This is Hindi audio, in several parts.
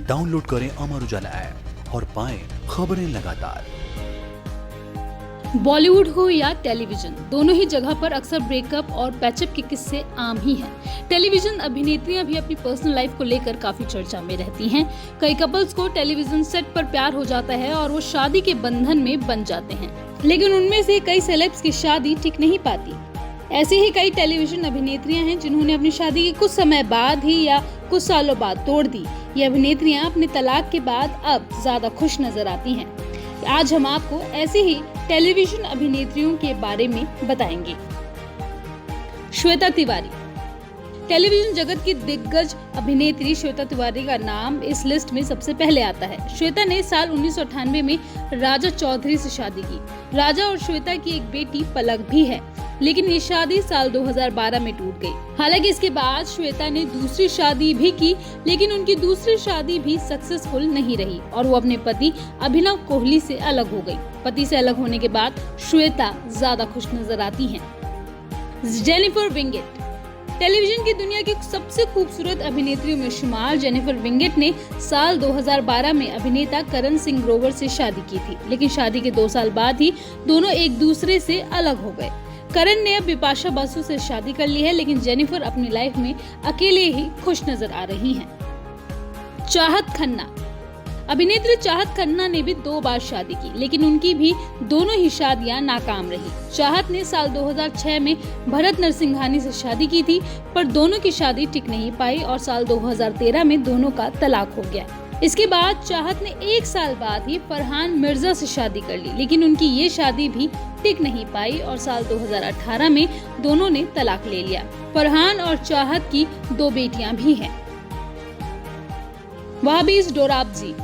डाउनलोड करें अमर उजाला ऐप और पाएं खबरें लगातार। बॉलीवुड हो या टेलीविजन, दोनों ही जगह पर अक्सर ब्रेकअप और पैचअप के किस्से आम ही हैं। टेलीविजन अभिनेत्रियां भी अपनी पर्सनल लाइफ को लेकर काफी चर्चा में रहती हैं। कई कपल्स को टेलीविजन सेट पर प्यार हो जाता है और वो शादी के बंधन में बंध जाते हैं, लेकिन उनमें से कई सेलेब्स की शादी टिक नहीं पाती। ऐसी ही कई टेलीविजन अभिनेत्रियां हैं जिन्होंने अपनी शादी के कुछ समय बाद ही या कुछ सालों बाद तोड़ दी। ये अभिनेत्रियां अपने तलाक के बाद अब ज्यादा खुश नजर आती हैं। आज हम आपको ऐसी ही टेलीविजन अभिनेत्रियों के बारे में बताएंगे। श्वेता तिवारी। टेलीविजन जगत की दिग्गज अभिनेत्री श्वेता तिवारी का नाम इस लिस्ट में सबसे पहले आता है। श्वेता ने साल 1998 में राजा चौधरी से शादी की। राजा और श्वेता की एक बेटी पलक भी है, लेकिन ये शादी साल 2012 में टूट गई। हालांकि इसके बाद श्वेता ने दूसरी शादी भी की, लेकिन उनकी दूसरी शादी भी सक्सेसफुल नहीं रही और वो अपने पति अभिनव कोहली से अलग हो गई। पति से अलग होने के बाद श्वेता ज्यादा खुश नजर आती हैं। Jennifer Winget. टेलीविजन की दुनिया की सबसे खूबसूरत अभिनेत्रियों में शुमार जेनिफर विंगेट ने साल 2012 में अभिनेता करण सिंह ग्रोवर से शादी की थी, लेकिन शादी के 2 साल बाद ही दोनों एक दूसरे से अलग हो गए। करण ने अब बिपाशा बासु से शादी कर ली है, लेकिन जेनिफर अपनी लाइफ में अकेले ही खुश नजर आ रही हैं। चाहत खन्ना। अभिनेत्री चाहत खन्ना ने भी 2 बार शादी की, लेकिन उनकी भी दोनों ही शादियां नाकाम रही। चाहत ने साल 2006 में भरत नरसिंघानी से शादी की थी, पर दोनों की शादी टिक नहीं पाई और साल 2013 में दोनों का तलाक हो गया। इसके बाद चाहत ने 1 साल बाद ही फरहान मिर्जा से शादी कर ली, लेकिन उनकी ये शादी भी टिक नहीं पाई और साल 2018 में दोनों ने तलाक ले लिया। फरहान और चाहत की 2 बेटियां भी हैं। वहाबीज डोराबजी।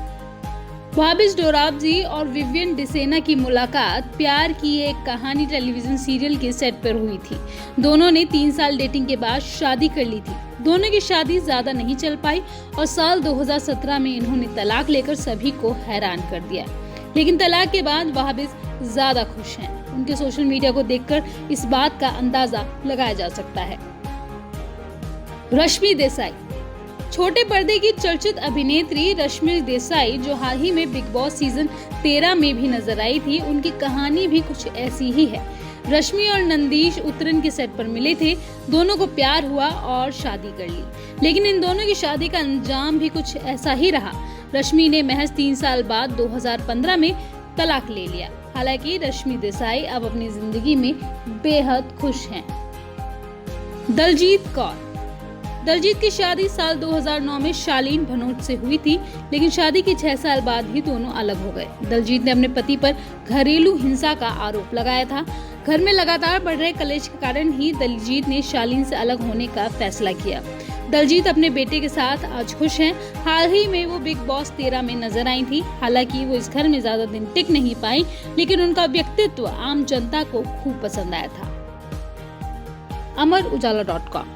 वहाबीज डोराबजी और विवियन डिसेना की मुलाकात प्यार की एक कहानी टेलीविजन सीरियल के सेट पर हुई थी। दोनों ने 3 साल डेटिंग के बाद शादी कर ली थी। दोनों की शादी ज्यादा नहीं चल पाई और साल 2017 में इन्होंने तलाक लेकर सभी को हैरान कर दिया। लेकिन तलाक के बाद वहाबीज ज्यादा खुश हैं। उनके सोशल मीडिया को देखकर इस बात का अंदाजा लगाया जा सकता है। रश्मि देसाई। छोटे पर्दे की चर्चित अभिनेत्री रश्मि देसाई, जो हाल ही में बिग बॉस सीजन 13 में भी नजर आई थी, उनकी कहानी भी कुछ ऐसी ही है। रश्मि और नंदीश उतरन के सेट पर मिले थे, दोनों को प्यार हुआ और शादी कर ली, लेकिन इन दोनों की शादी का अंजाम भी कुछ ऐसा ही रहा। रश्मि ने महज 3 साल बाद 2015 में तलाक ले लिया। हालांकि रश्मि देसाई अब अपनी जिंदगी में बेहद खुश हैं। दलजीत कौर। दलजीत की शादी साल 2009 में शालीन भनोट से हुई थी, लेकिन शादी के 6 साल बाद ही दोनों अलग हो गए। दलजीत ने अपने पति पर घरेलू हिंसा का आरोप लगाया था। घर में लगातार बढ़ रहे कलेश के कारण ही दलजीत ने शालीन से अलग होने का फैसला किया। दलजीत अपने बेटे के साथ आज खुश हैं। हाल ही में वो बिग बॉस 13 में नजर आई थी। हालांकि वो इस घर में ज्यादा दिन टिक नहीं पाई, लेकिन उनका व्यक्तित्व आम जनता को खूब पसंद आया था। अमर उजाला.com